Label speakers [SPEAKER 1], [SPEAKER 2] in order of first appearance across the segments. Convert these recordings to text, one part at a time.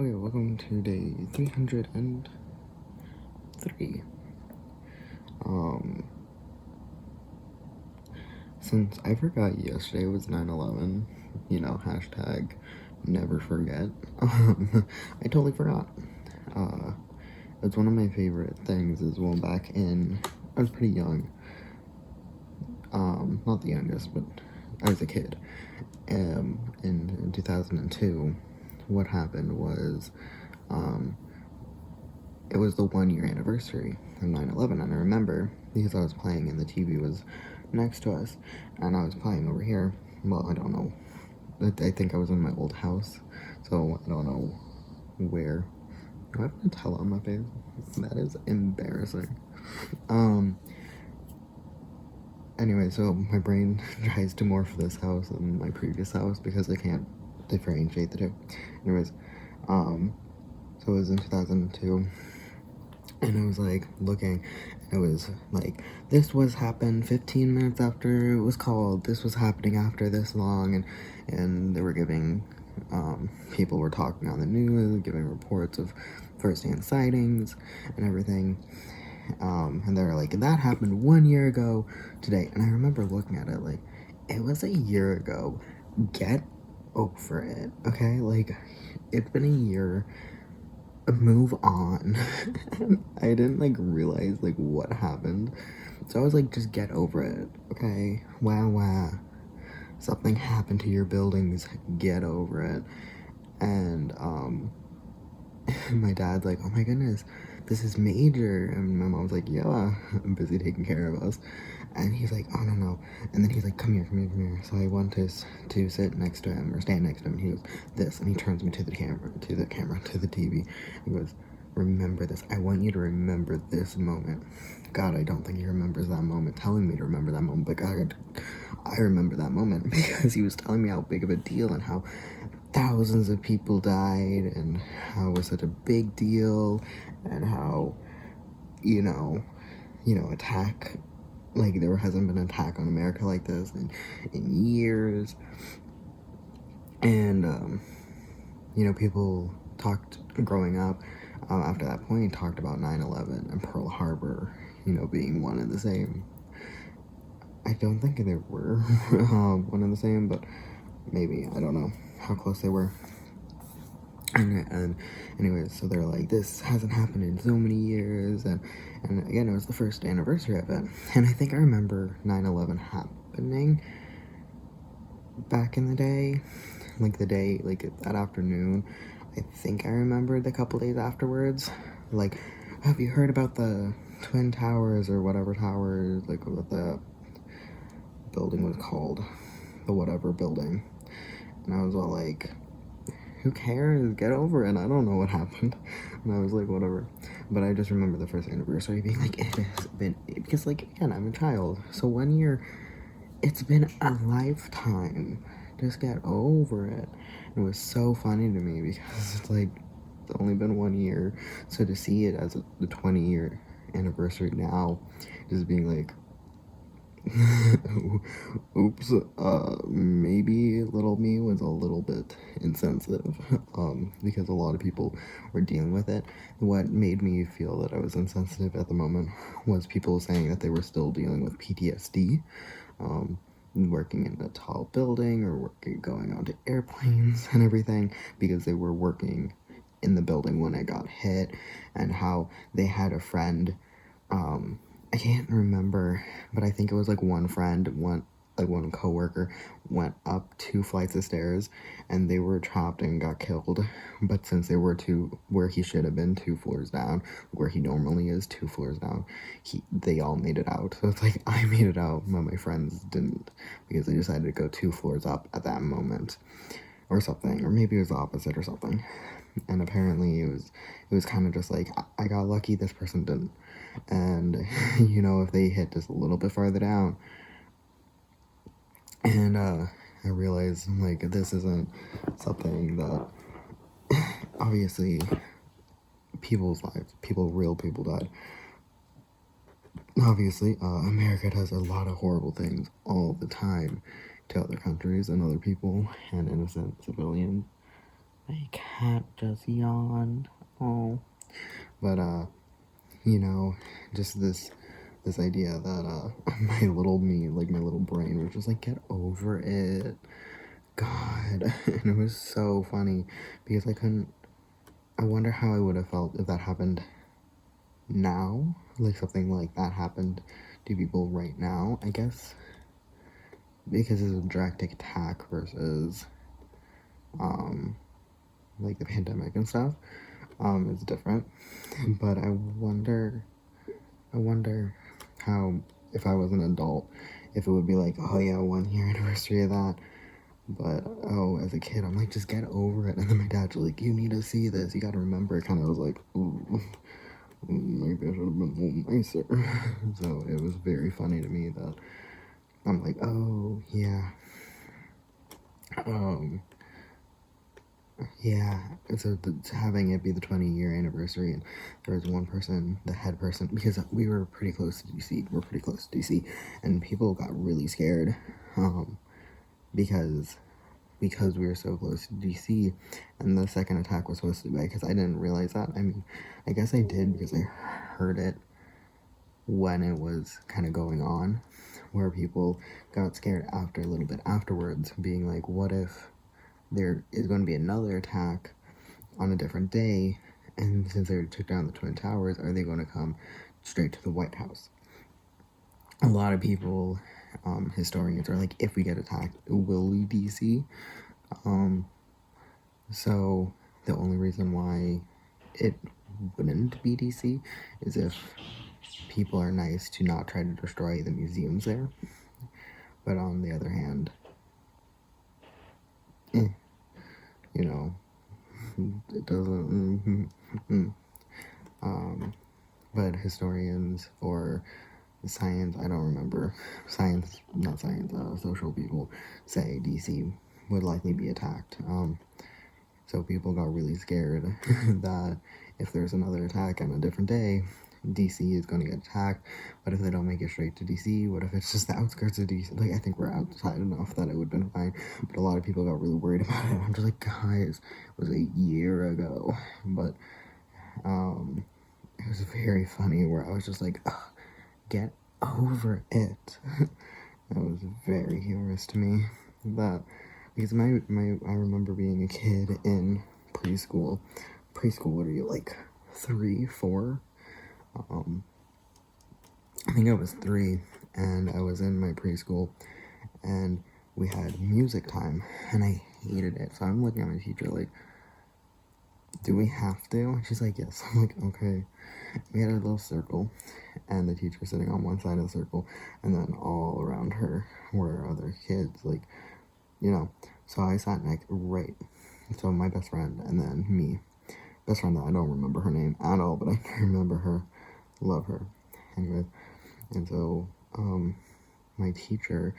[SPEAKER 1] Okay, welcome to day 303. Since I forgot yesterday was 9/11, hashtag never forget, I totally forgot. It's one of my favorite things as well back in, I was pretty young, not the youngest, but I was a kid, in 2002, what happened was, it was the 1 year anniversary of 9/11, and I remember because I was playing and the TV was next to us, and I was playing over here. Well, I don't know. I think I was in my old house, so I don't know where. Do I have Nutella on my face? That is embarrassing. Anyway, so my brain tries to morph this house and my previous house because I can't differentiate the two. Anyways, so it was in 2002. And I was like looking, and it was like, this was happened 15 minutes after it was called, this was happening after this long, and they were giving, people were talking on the news, giving reports of first-hand sightings and everything, and they were like, that happened 1 year ago today. And I remember looking at it like, it was a year ago, get over it, okay? Like, it's been a year, move on. I didn't like realize like what happened, so I was like, just get over it, okay? Wow, something happened to your buildings, get over it. And my dad's like, oh my goodness, this is major. And my mom's like, yeah, I'm busy taking care of us. And he's like, oh no. And then he's like, come here. So I went to sit next to him, or stand next to him, and he goes, this, and he turns me to the camera, to the TV. He goes, remember this. I want you to remember this moment. God, I don't think he remembers that moment, telling me to remember that moment, but God, I remember that moment because he was telling me how big of a deal and how thousands of people died and how it was such a big deal, and how, attack, like there hasn't been an attack on America like this in years. And people talked growing up, after that point, talked about 9/11 and Pearl Harbor, being one and the same. I don't think they were one and the same, but maybe, I don't know how close they were. And anyways, so they're like, this hasn't happened in so many years, and again, it was the first anniversary of it, and I think I remember 9/11 happening back in the day, like the day, like that afternoon. I think I remembered a couple days afterwards, like, have you heard about the Twin Towers, or whatever towers, like what the building was called, the whatever building? And I was all like, who cares, get over it, I don't know what happened. And I was like, whatever. But I just remember the first anniversary being like, it has been, because like, again, I'm a child, so 1 year, it's been a lifetime, just get over it. And it was so funny to me because it's like, it's only been 1 year, so to see it as the 20-year anniversary now, just being like, oops, maybe little me was a little bit insensitive, because a lot of people were dealing with it. What made me feel that I was insensitive at the moment was people saying that they were still dealing with PTSD, working in a tall building, or going onto airplanes and everything, because they were working in the building when it got hit, and how they had a friend, I can't remember, but I think it was like one coworker went up 2 flights of stairs, and they were trapped and got killed. But since they were where he should have been 2 floors down, where he normally is 2 floors down, they all made it out. So it's like, I made it out, but my friends didn't, because they decided to go 2 floors up at that moment, or something, or maybe it was the opposite or something. And apparently it was kind of just like, I got lucky, this person didn't. And if they hit just a little bit farther down, and I realized, like, this isn't something that, obviously, people's lives, real people died. Obviously, America does a lot of horrible things all the time to other countries and other people and innocent civilians. My cat just yawned. Oh. But, you know, just this idea that, my little me, like, my little brain was just like, get over it. God. And it was so funny, because I wonder how I would have felt if that happened now. Like, something like that happened to people right now, I guess. Because it's a direct attack versus, like, the pandemic and stuff. It's different. But I wonder how, if I was an adult, if it would be like, oh yeah, 1 year anniversary of that. But, oh, as a kid, I'm like, just get over it. And then my dad's like, you need to see this. You gotta remember. It kind of was like, ooh, maybe I should have been a little nicer. So it was very funny to me that I'm like, oh, yeah. Yeah, so having it be the 20-year anniversary, and there was one person, the head person, because we were pretty close to DC, and people got really scared, because we were so close to DC, and the second attack was supposed to be, because I didn't realize that. I mean, I guess I did, because I heard it when it was kind of going on, where people got scared after, a little bit afterwards, being like, what if there is going to be another attack on a different day, and since they took down the Twin Towers, are they going to come straight to the White House? A lot of people, historians, are like, if we get attacked, it will be DC. So the only reason why it wouldn't be DC is if people are nice to not try to destroy the museums there. But on the other hand, you know, it doesn't. But historians or science, I don't remember. Social people say DC would likely be attacked. So people got really scared that if there's another attack on a different day, DC is going to get attacked. But if they don't make it straight to DC, what if it's just the outskirts of DC? Like, I think we're outside enough that it would have been fine. But a lot of people got really worried about it. I'm just like, guys, it was a year ago. But it was very funny where I was just like, get over it. That was very humorous to me. That, because I remember being a kid in preschool. Preschool, what are you, like 3, 4? I think I was 3, and I was in my preschool, and we had music time, and I hated it. So I'm looking at my teacher like, do we have to? And she's like, yes. I'm like, okay. We had a little circle, and the teacher sitting on one side of the circle, and then all around her were other kids, like, you know. So I sat next, right. So my best friend, and then me. Best friend that I don't remember her name at all, but I remember her. Love her. Anyway, and so, my teacher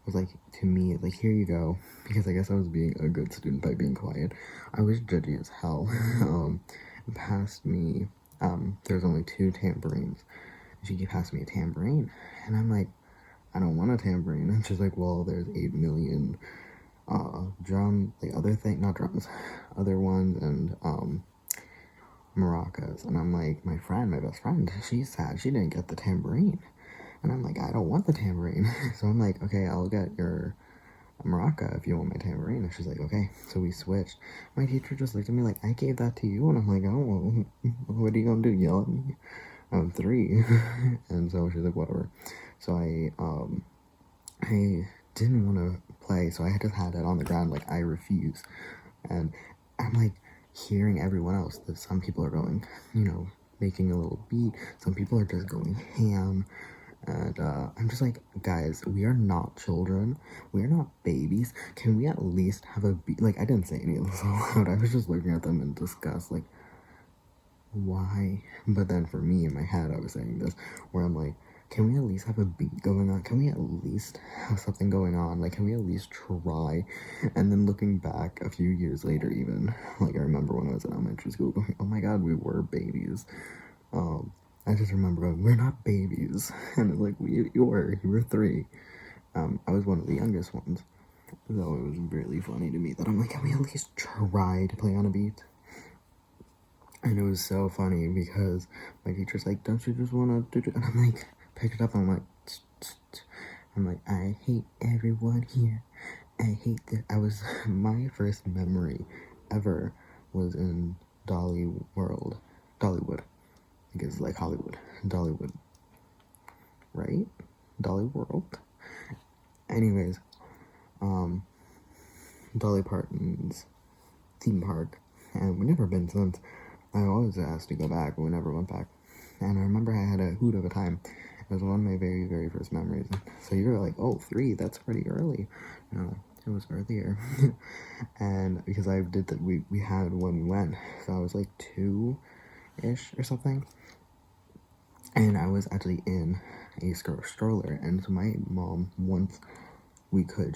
[SPEAKER 1] was like, to me, like, here you go, because I guess I was being a good student by being quiet. I was judgy as hell. Passed me, there's only 2 tambourines. She passed me a tambourine, and I'm like, I don't want a tambourine. And she's like, well, there's 8 million, drum, like, not drums, other ones, and, maracas. And I'm like, my best friend, she's sad she didn't get the tambourine. And I'm like, I don't want the tambourine. So I'm like, okay, I'll get your maraca if you want my tambourine. And she's like, okay. So we switched. My teacher just looked at me like, I gave that to you. And I'm like, oh, well, what are you gonna do, yell at me? I'm 3. And so she's like, whatever. So I didn't want to play, so I just had it on the ground, like, I refuse. And I'm like, hearing everyone else, that some people are going, you know, making a little beat, some people are just going ham, and I'm just like, guys, we are not children, we are not babies, can we at least have a beat? Like, I didn't say any of this out loud, I was just looking at them in disgust, like, why? But then for me, in my head, I was saying this, where I'm like, can we at least have a beat going on? Can we at least have something going on? Like, can we at least try? And then looking back a few years later, even, like, I remember when I was in elementary school going, oh my god, we were babies. I just remember going, we're not babies. And it's like, you were 3. I was one of the youngest ones. So it was really funny to me that I'm like, can we at least try to play on a beat? And it was so funny because my teacher's like, don't you just want to do it? And I'm like, pick it up. I'm like, tsk, tsk, tsk. I'm like, I hate everyone here. I hate this. My first memory ever was in Dollywood. I guess like Hollywood. Dollywood. Right? Dolly World. Anyways, Dolly Parton's theme park. And we've never been since. I always asked to go back, but we never went back. And I remember I had a hoot of a time. It was one of my very, very first memories. So you're like, oh, 3, that's pretty early. No, it was earlier. And because I did that, we had when we went. So I was like 2-ish or something. And I was actually in a stroller. And so my mom, once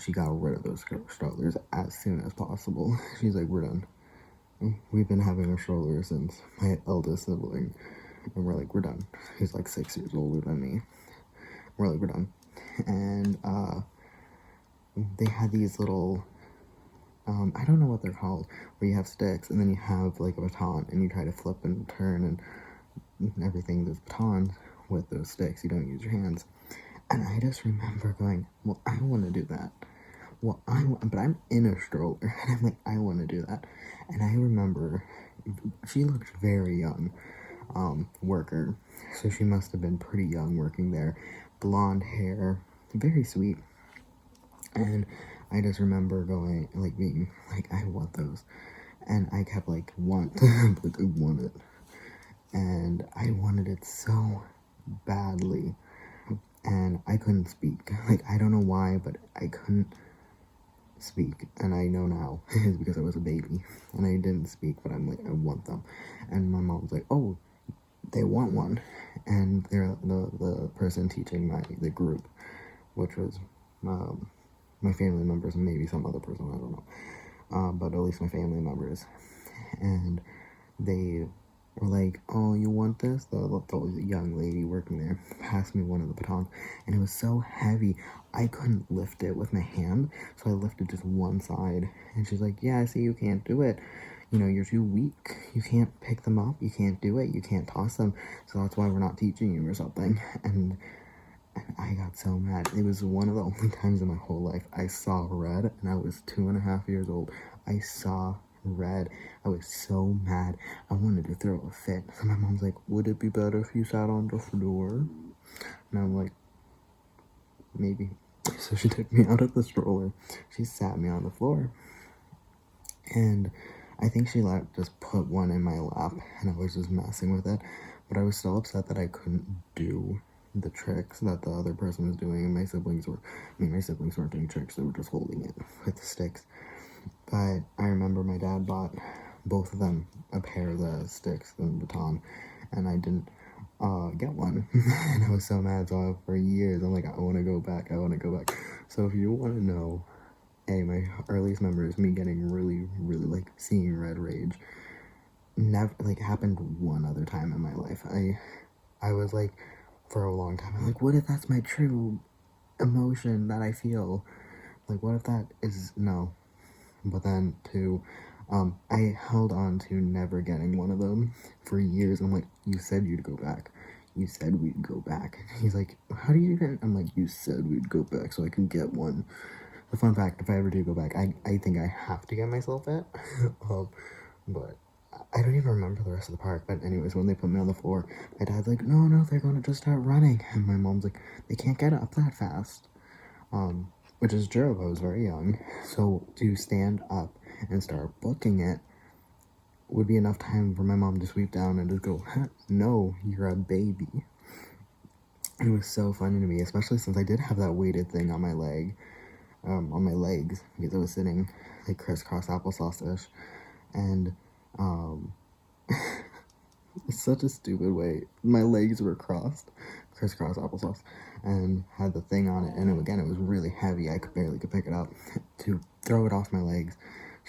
[SPEAKER 1] she got rid of those strollers as soon as possible. She's like, we're done. We've been having a stroller since my eldest sibling. And we're like, we're done. He's like 6 years older than me. We're like, we're done. And they had these little, I don't know what they're called, where you have sticks and then you have like a baton and you try to flip and turn and everything. There's batons with those sticks. You don't use your hands. And I just remember going, well, I want to do that. Well, but I'm in a stroller, and I'm like, I want to do that. And I remember, she looked very young, worker, so she must have been pretty young working there. Blonde hair, very sweet. And I just remember going, like, being like, I want those. And I kept like, like, I want it. And I wanted it so badly. And I couldn't speak. Like, I don't know why, but I couldn't speak. And I know now it's because I was a baby and I didn't speak, but I'm like, I want them. And my mom's like, oh, they want one. And they're the person teaching the group, which was my family members and maybe some other person, I don't know, but at least my family members. And they were like, oh, you want this? The young lady working there passed me one of the batons, and it was so heavy I couldn't lift it with my hand, so I lifted just one side. And she's like, yeah, I see you can't do it. You know, you're too weak. You can't pick them up. You can't do it. You can't toss them. So that's why we're not teaching you or something. And I got so mad. It was one of the only times in my whole life I saw red, and I was 2.5 years old. I saw red. I was so mad. I wanted to throw a fit. So my mom's like, would it be better if you sat on the floor? And I'm like, maybe. So she took me out of the stroller. She sat me on the floor. And I think she just put one in my lap, and I was just messing with it. But I was still upset that I couldn't do the tricks that the other person was doing, and my siblings weren't doing tricks, they were just holding it with the sticks. But I remember my dad bought both of them a pair of the sticks and baton, and I didn't get one. And I was so mad. So for years I'm like, I want to go back. So if you want to know, my earliest memory is me getting really, really like seeing red rage. Never like happened one other time in my life. I was like, for a long time, I'm like, what if that's my true emotion that I feel? Like, what if that is no? But then I held on to never getting one of them for years. I'm like, you said you'd go back. You said we'd go back. He's like, how do you even? I'm like, you said we'd go back so I can get one. The fun fact, if I ever do go back, I think I have to get myself it. But I don't even remember the rest of the park. But anyways, when they put me on the floor, my dad's like, no, they're going to just start running. And my mom's like, they can't get up that fast. Which is true, I was very young. So to stand up and start booking it would be enough time for my mom to sweep down and just go, no, you're a baby. It was so funny to me, especially since I did have that weighted thing on my leg, on my legs, because I was sitting like crisscross applesauce-ish. And it's such a stupid way. My legs were crisscross applesauce, and had the thing on it. And it was really heavy. I barely could pick it up. To throw it off my legs,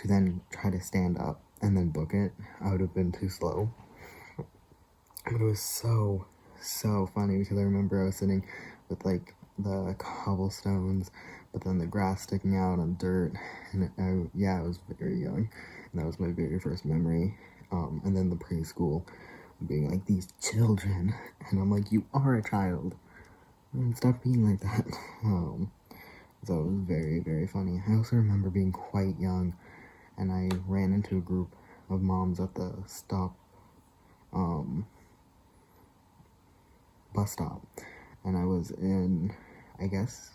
[SPEAKER 1] to then try to stand up and then book it, I would have been too slow. But it was so funny because I remember I was sitting with like the cobblestones but then the grass sticking out and dirt, and I was very young, and that was my very first memory. And then the preschool being like, these children, and I'm like, you are a child, and stop being like that. So it was very, very funny. I also remember being quite young, and I ran into a group of moms at the bus stop, and I was in, I guess,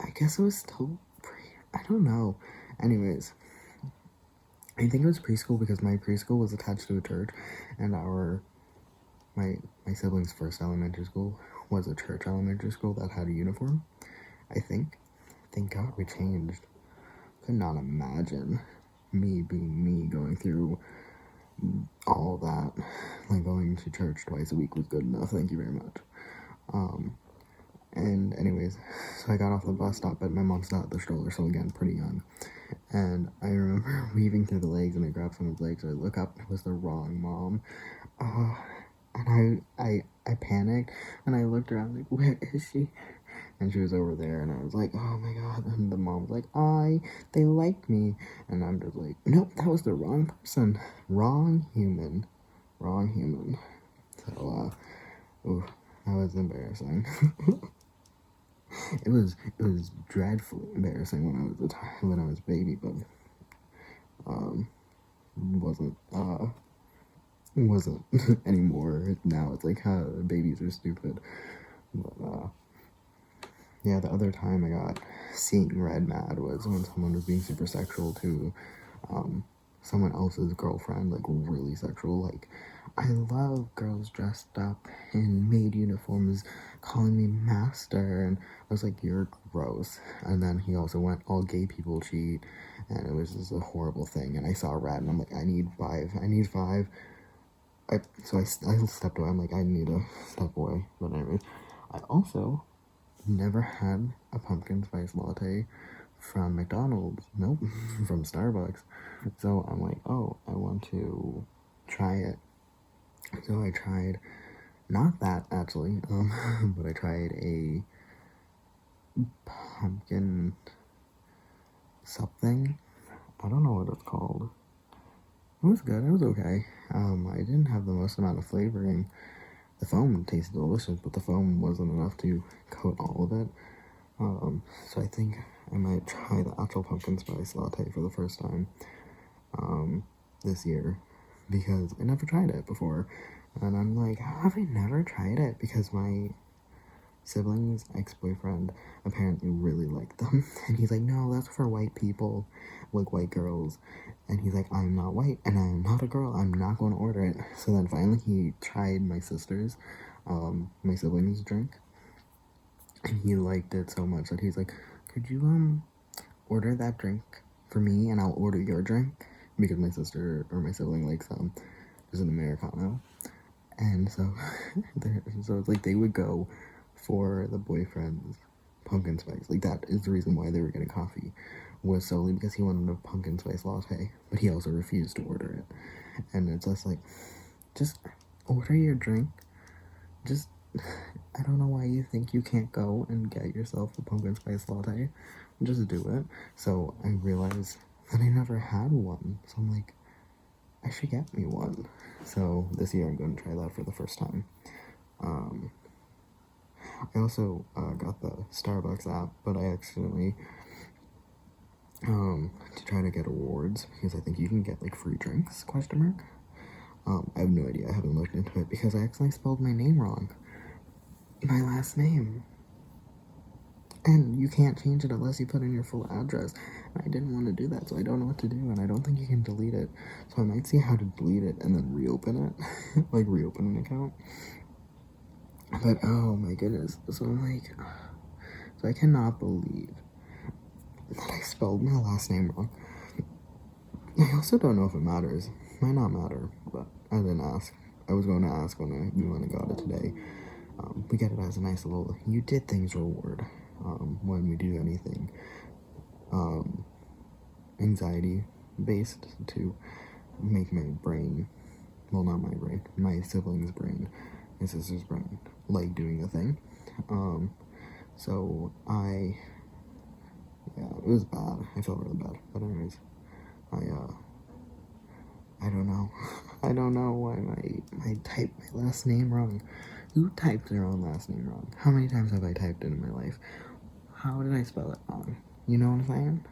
[SPEAKER 1] I guess it was still I don't know. Anyways, I think it was preschool because my preschool was attached to a church, and my siblings' first elementary school was a church elementary school that had a uniform. I think. Thank God we changed. Could not imagine me being me going through all that. Like, going to church twice a week was good enough. Thank you very much. And anyways, so I got off the bus stop, but my mom still had the stroller, so again, pretty young. And I remember weaving through the legs, and I grabbed someone's legs, so I look up, it was the wrong mom. And I panicked, and I looked around like, where is she? And she was over there, and I was like, oh my god. And the mom was like, they like me. And I'm just like, nope, that was the wrong person. Wrong human. So, that was embarrassing. It was dreadfully embarrassing when I was a baby, but wasn't anymore. Now it's like, babies are stupid. But yeah, the other time I got seeing red mad was when someone was being super sexual to someone else's girlfriend, like really sexual. Like, I love girls dressed up in maid uniforms calling me master, and I was like, you're gross. And then he also went, all gay people cheat, and it was just a horrible thing. And I saw red, and I'm like, I need five. So I stepped away. I'm like, I need to step away. But anyways, I also never had a pumpkin spice latte from McDonald's. Nope, from Starbucks. So I'm like, oh, I want to try it. So I tried, not that actually, but I tried a pumpkin something. I don't know what it's called. It was good. It was okay. I didn't have the most amount of flavoring. The foam tasted delicious, but the foam wasn't enough to coat all of it. So I think I might try the actual pumpkin spice latte for the first time this year, because I never tried it before. And I'm like, how have I never tried it? Because my sibling's ex-boyfriend apparently really liked them. And he's like, no, that's for white people, like white girls. And he's like, I'm not white, and I'm not a girl, I'm not going to order it. So then finally he tried my sister's, my sibling's drink. And he liked it so much that he's like, could you, order that drink for me, and I'll order your drink? Because my sister, or my sibling, likes, just an Americano. And so, so it's like they would go for the boyfriend's pumpkin spice. Like, that is the reason why they were getting coffee, was solely because he wanted a pumpkin spice latte, but he also refused to order it. And it's just like, just order your drink. Just, I don't know why you think you can't go and get yourself a pumpkin spice latte. Just do it. So I realized that I never had one. So I'm like, I should get me one. So this year I'm going to try that for the first time. I also got the Starbucks app, but I accidentally, to try to get awards, because I think you can get like free drinks, ? I have no idea, I haven't looked into it, because I accidentally spelled my name wrong. My last name. And you can't change it unless you put in your full address. And I didn't want to do that, so I don't know what to do, and I don't think you can delete it. So I might see how to delete it and then reopen it. Like, reopen an account. But, oh my goodness. So I'm like, so I cannot believe that I spelled my last name wrong. I also don't know if it matters. Might not matter, but I didn't ask. I was going to ask when we went and got it today. We get it as a nice little you did things reward when we do anything anxiety based, to make my brain, well, not my brain, my sibling's brain, my sister's brain, like doing a thing. So yeah, it was bad. I felt really bad. But anyways, I don't know. I don't know why I typed my last name wrong. Who typed their own last name wrong? How many times have I typed it in my life? How did I spell it wrong? You know what I'm saying?